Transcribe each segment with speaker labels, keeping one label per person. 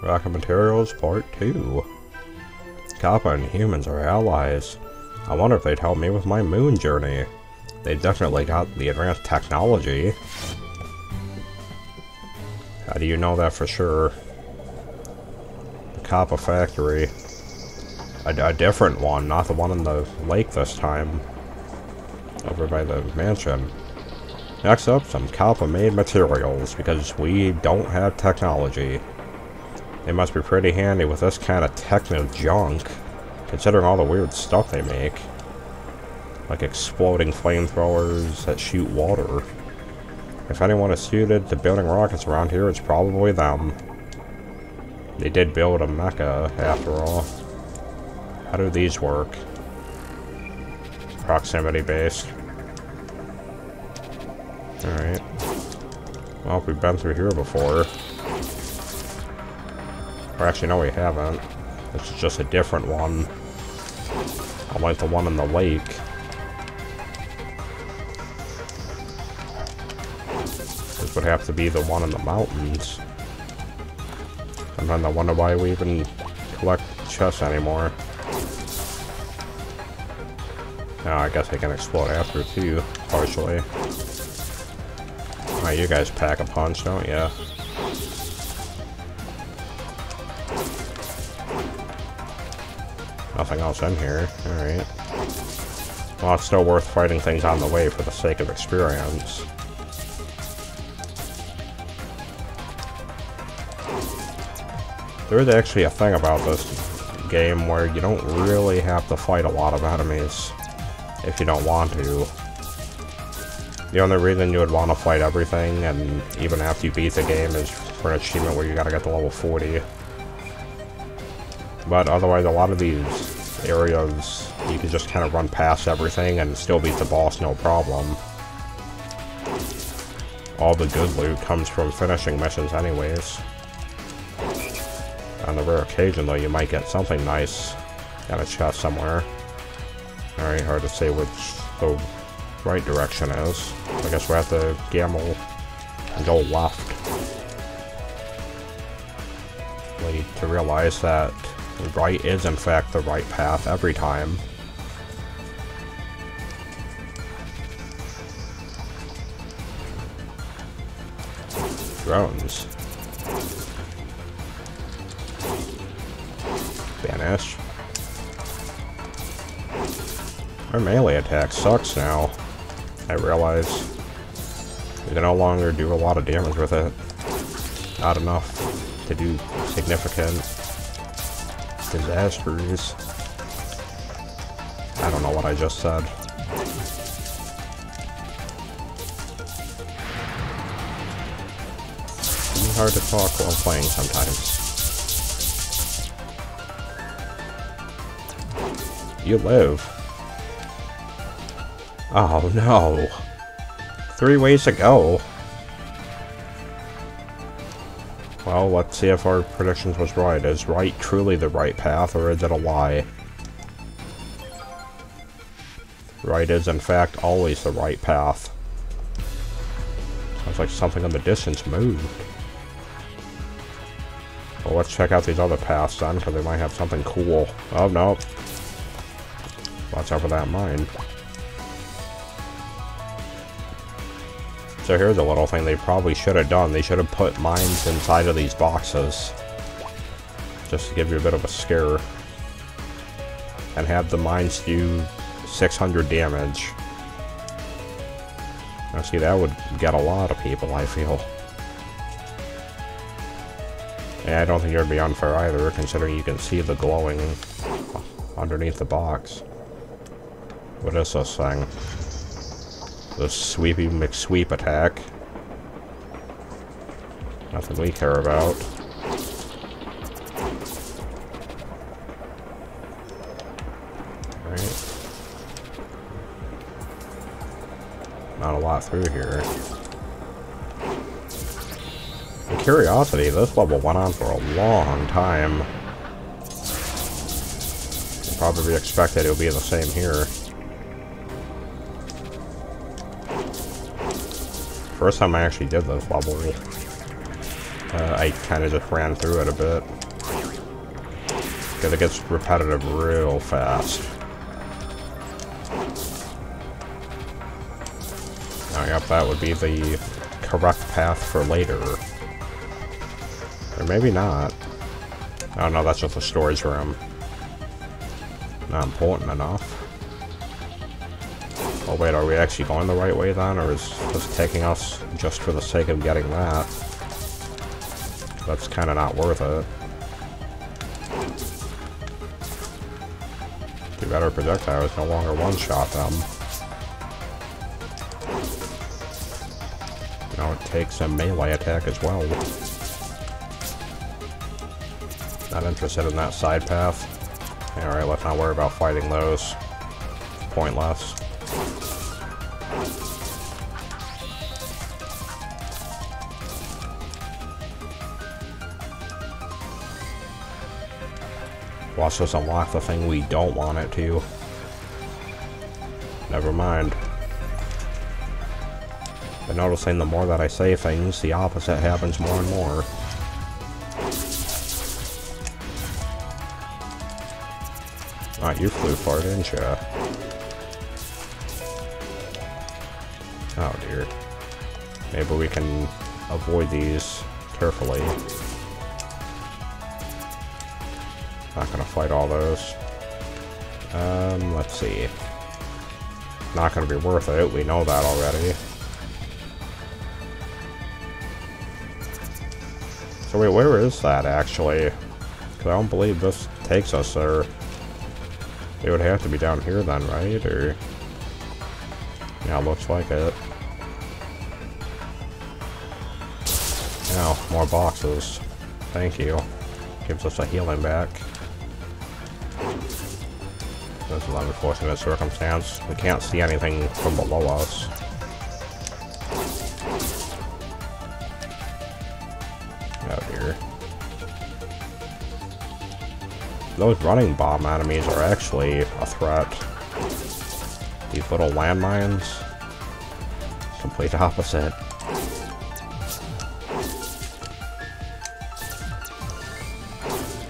Speaker 1: Rocket Materials Part 2. Kappa and humans are allies. I wonder if they'd help me with my moon journey. They've definitely got the advanced technology. How do you know that for sure? The Kappa factory. A different one, not the one in the lake this time. Over by the mansion. Next up, some Kappa-made materials, because we don't have technology. They must be pretty handy with this kind of techno junk, considering all the weird stuff they make. Like exploding flamethrowers that shoot water. If anyone is suited to building rockets around here, it's probably them. They did build a mecha, after all. How do these work? Proximity based. Alright. Well, we've been through here before. Or actually, no, we haven't. This is just a different one. Unlike the one in the lake. This would have to be the one in the mountains. Sometimes I wonder why we even collect chests anymore. Oh, I guess I can explode after too, partially. Alright, you guys pack a punch, don't ya? Nothing else in here. Alright. Well, it's still worth fighting things on the way for the sake of experience. There is actually a thing about this game where you don't really have to fight a lot of enemies if you don't want to. The only reason you would want to fight everything, and even after you beat the game, is for an achievement where you gotta get to level 40. But otherwise, a lot of these areas, you can just kind of run past everything and still beat the boss no problem. All the good loot comes from finishing missions anyways. On the rare occasion, though, you might get something nice at a chest somewhere. Alright, hard to say which the right direction is. I guess we have to gamble and go left. Only to realize that right is in fact the right path every time. Drones. Vanish. Our melee attack sucks now. I realize we can no longer do a lot of damage with it. Not enough to do significant disasters. I don't know what I just said. It's hard to talk while playing sometimes. You live. Oh no. 3 ways to go. Well, let's see if our predictions was right. Is right truly the right path, or is it a lie? Right is, in fact, always the right path. Sounds like something in the distance moved. Well, let's check out these other paths then, because they might have something cool. Oh, no. Watch out for that mine. So here's a little thing they probably should have done. They should have put mines inside of these boxes. Just to give you a bit of a scare. And have the mines do 600 damage. Now see, that would get a lot of people, I feel. And I don't think it would be unfair either, considering you can see the glowing underneath the box. What is this thing? The Sweepy McSweep attack. Nothing we care about. Alright. Not a lot through here. In curiosity, this level went on for a long time. You probably expected it would be the same here. First time I actually did this level. I kind of just ran through it a bit. Because it gets repetitive real fast. Oh, yep, that would be the correct path for later. Or maybe not. Oh no, that's just a storage room. Not important enough. Oh wait, are we actually going the right way then? Or is this taking us just for the sake of getting that? That's kind of not worth it. Two better projectiles no longer one-shot them. Now it takes a melee attack as well. Not interested in that side path. Alright, let's not worry about fighting those. Pointless. Watch this unlock the thing we don't want it to. Never mind. But noticing the more that I say things, the opposite happens more and more. Ah, you flew far, didn't you? Oh dear. Maybe we can avoid these carefully. Not gonna fight all those. Let's see. Not gonna be worth it, we know that already. So wait, where is that actually? Because I don't believe this takes us there. It would have to be down here then, right? Or... yeah, looks like it. Now, more boxes. Thank you. Gives us a healing back. This is an unfortunate circumstance. We can't see anything from below us. Oh dear. Those running bomb enemies are actually a threat. These little landmines, complete opposite.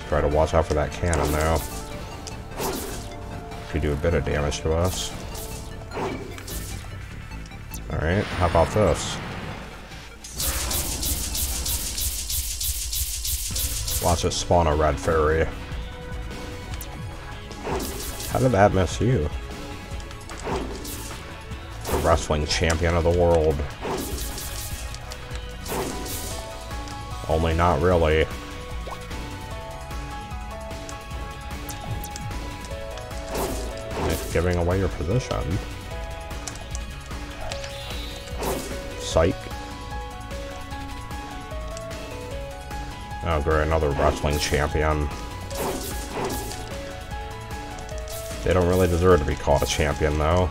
Speaker 1: Try to watch out for that cannon though. Could do a bit of damage to us. Alright, how about this? Watch it spawn a red fairy. How did that miss you? The wrestling champion of the world. Only not really. It's giving away your position. Psych. Oh great, another wrestling champion. They don't really deserve to be called a champion, though.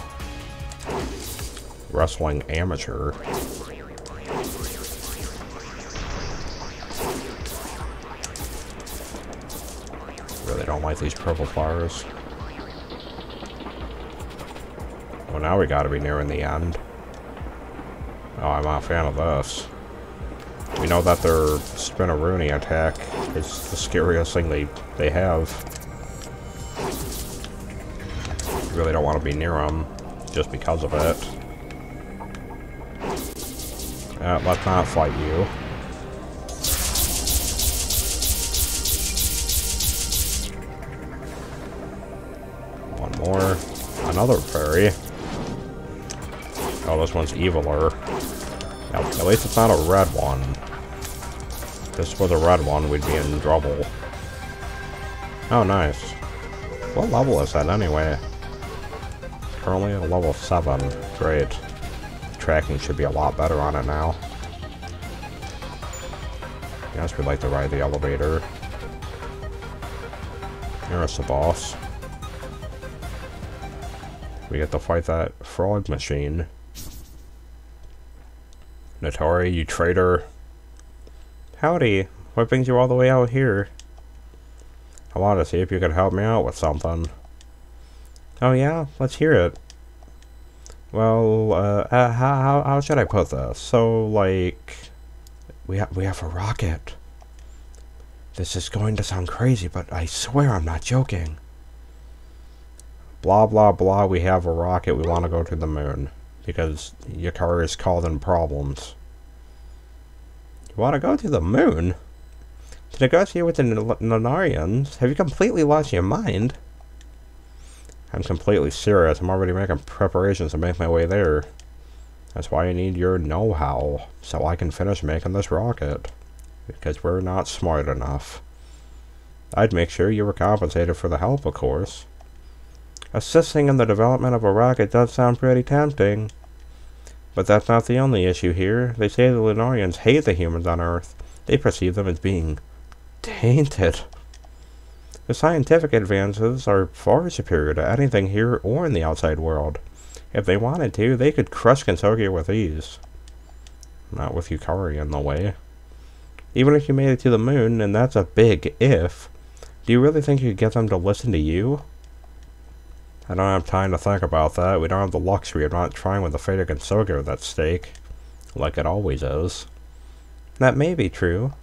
Speaker 1: Wrestling amateur. Really don't like these purple flowers. Well, now we gotta be nearing the end. Oh, I'm not a fan of this. We know that their Spinaroonie attack is the scariest thing they have. Really don't want to be near them just because of it. Let's not fight you. One more. Another fairy. Oh, this one's eviler. Now, at least it's not a red one. If this was a red one, we'd be in trouble. Oh, nice. What level is that anyway? Currently at level 7. Great. Tracking should be a lot better on it now. Yes, we'd like to ride the elevator. Here's the boss. We get to fight that frog machine. Notori, you traitor. Howdy. What brings you all the way out here? I wanted to see if you could help me out with something. Oh yeah? Let's hear it. Well, how should I put this? So, like, We have a rocket. This is going to sound crazy, but I swear I'm not joking. Blah, blah, blah, we have a rocket. We want to go to the moon. Because Yukari is causing problems. You want to go to the moon? To negotiate with the Nanarians? Have you completely lost your mind? I'm completely serious. I'm already making preparations to make my way there. That's why I need your know-how, so I can finish making this rocket. Because we're not smart enough. I'd make sure you were compensated for the help, of course. Assisting in the development of a rocket does sound pretty tempting. But that's not the only issue here. They say the Lunarians hate the humans on Earth. They perceive them as being tainted. The scientific advances are far superior to anything here or in the outside world. If they wanted to, they could crush gensokyo with ease. Not with Yukari in the way. Even if you made it to the moon, and that's a big if, do you really think you could get them to listen to you? I don't have time to think about that. We don't have the luxury of not trying with the fate of gensokyo at stake. Like it always is. That may be true.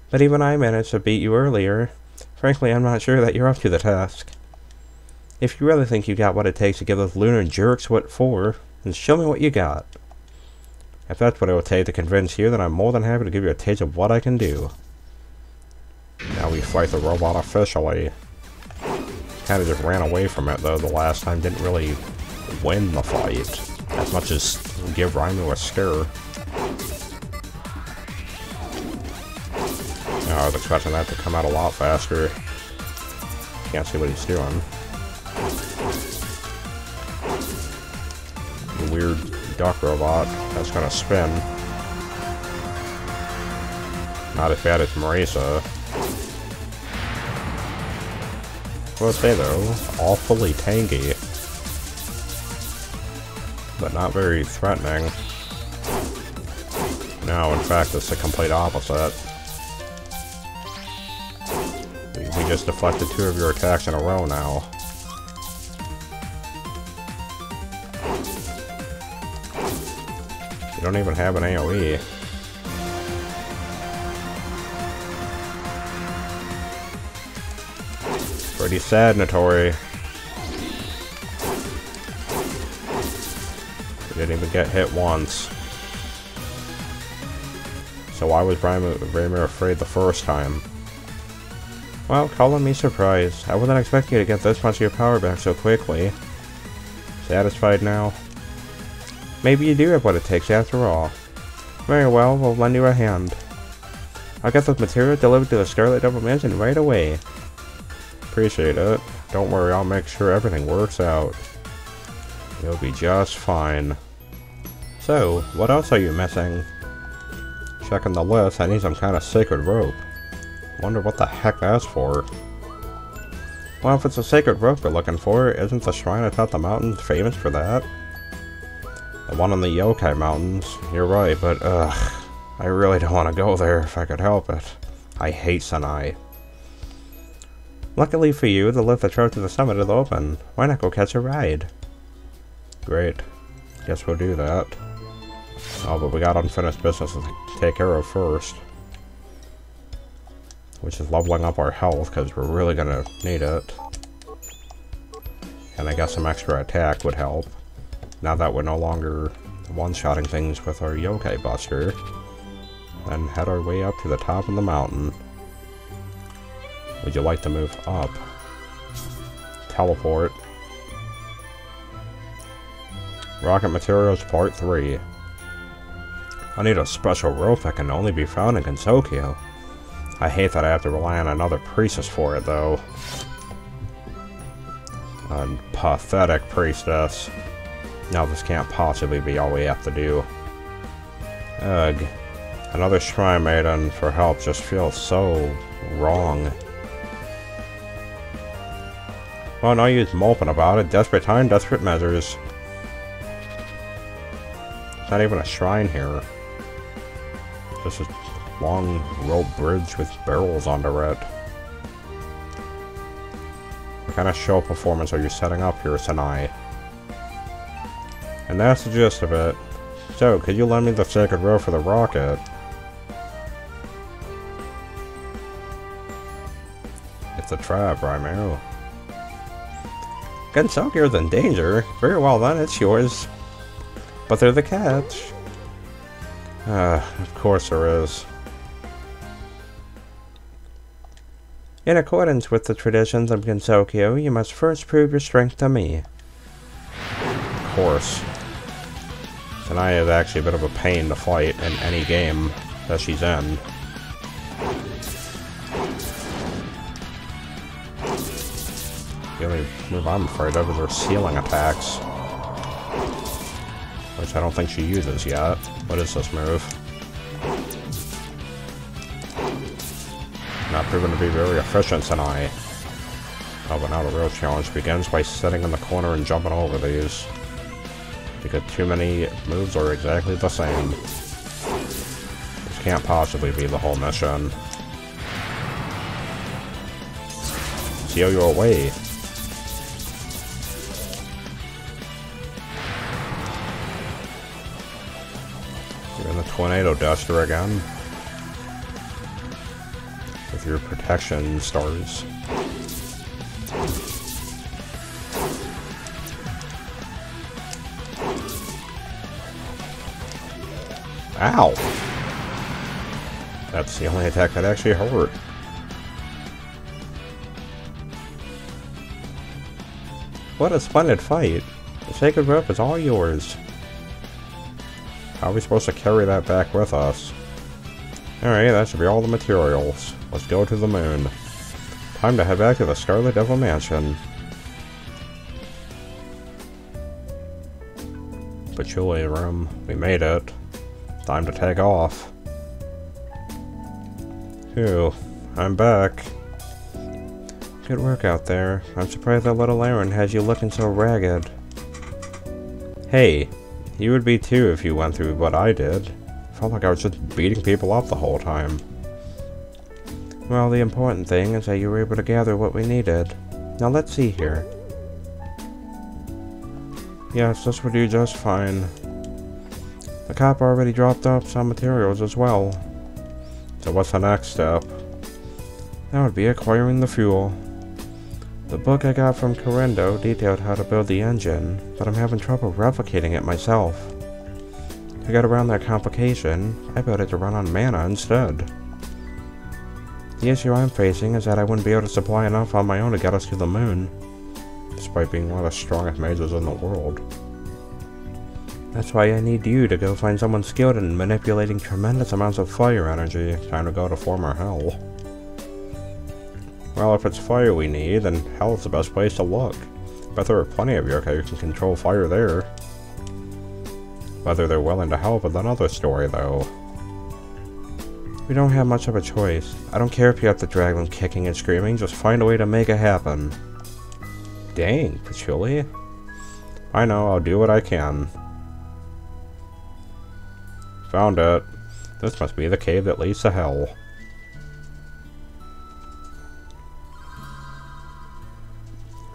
Speaker 1: But even I managed to beat you earlier. Frankly, I'm not sure that you're up to the task. If you really think you got what it takes to give those lunar jerks what for, then show me what you got. If that's what it would take to convince you, then I'm more than happy to give you a taste of what I can do. Now we fight the robot officially. Kinda just ran away from it though the last time, didn't really win the fight. As much as give Reimu a scare. I was expecting that to come out a lot faster. Can't see what he's doing. The weird duck robot that's gonna spin. Not as bad as Marisa. Will say though, awfully tangy. But not very threatening. No, in fact, it's the complete opposite. We just deflected 2 of your attacks in a row now. You don't even have an AoE. Pretty sad, Notori. We didn't even get hit once. So why was Reimu afraid the first time? Well, calling me surprised. I wasn't expecting you to get this much of your power back so quickly. Satisfied now? Maybe you do have what it takes after all. Very well, we'll lend you a hand. I'll get those materials delivered to the Scarlet Devil Mansion right away. Appreciate it. Don't worry, I'll make sure everything works out. You'll be just fine. So, what else are you missing? Checking the list, I need some kind of sacred rope. Wonder what the heck that's for. Well, if it's a sacred rope we're looking for, isn't the shrine atop the mountains famous for that? The one in the Yokai Mountains. You're right, but I really don't want to go there if I could help it. I hate Sanae. Luckily for you, the lift that drove to the summit is open. Why not go catch a ride? Great. Guess we'll do that. Oh, but we got unfinished business to take care of first. Which is leveling up our health, because we're really gonna need it. And I guess some extra attack would help. Now that we're no longer one-shotting things with our Yokai Buster. Then head our way up to the top of the mountain. Would you like to move up? Teleport. Rocket Materials Part 3. I need a special rope that can only be found in Gensokyo. I hate that I have to rely on another priestess for it, though. A pathetic priestess. No, this can't possibly be all we have to do. Ugh. Another shrine maiden for help just feels so wrong. Well, no use moping about it. Desperate time, desperate measures. There's not even a shrine here. Just a long rope bridge with barrels under it. What kind of show performance are you setting up here, Sanae? And that's the gist of it. So, could you lend me the sacred rope for the rocket? the trap, Reimu. Gensokyo's in danger? Very well then, it's yours. But there's the catch. Of course there is. In accordance with the traditions of Gensokyo, you must first prove your strength to me. Of course. Sanae is actually a bit of a pain to fight in any game that she's in. The only move I'm afraid of is her ceiling attacks. Which I don't think she uses yet. What is this move? Not proven to be very efficient, Sanae. Oh, but now the real challenge begins by sitting in the corner and jumping over these. Because too many moves are exactly the same. This can't possibly be the whole mission. Seal you away. You're in the Tornado Duster again. With your protection stars. Ow! That's the only attack that actually hurt. What a splendid fight! The sacred rope is all yours. How are we supposed to carry that back with us? Alright, that should be all the materials. Let's go to the moon. Time to head back to the Scarlet Devil Mansion. Patchouli room. We made it. Time to take off. Phew, I'm back. Good work out there. I'm surprised that little Aaron has you looking so ragged. Hey, you would be too if you went through what I did. Felt like I was just beating people up the whole time. Well, the important thing is that you were able to gather what we needed. Now let's see here. Yes, this would do just fine. The Kappa already dropped off some materials as well. So what's the next step? That would be acquiring the fuel. The book I got from Correndo detailed how to build the engine, but I'm having trouble replicating it myself. To get around that complication, I built it to run on mana instead. The issue I'm facing is that I wouldn't be able to supply enough on my own to get us to the moon, despite being one of the strongest mages in the world. That's why I need you to go find someone skilled in manipulating tremendous amounts of fire energy. Time to go to former hell. Well, if it's fire we need, then hell is the best place to look. But there are plenty of yokai who can control fire there. Whether they're willing to help is another story, though. We don't have much of a choice. I don't care if you have to drag them kicking and screaming, just find a way to make it happen. Dang, Patchouli. I know, I'll do what I can. Found it. This must be the cave that leads to hell.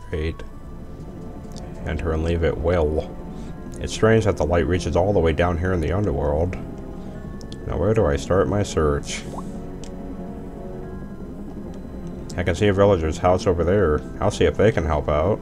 Speaker 1: Great. Enter and leave at will. It's strange that the light reaches all the way down here in the underworld. Now where do I start my search? I can see a villager's house over there. I'll see if they can help out.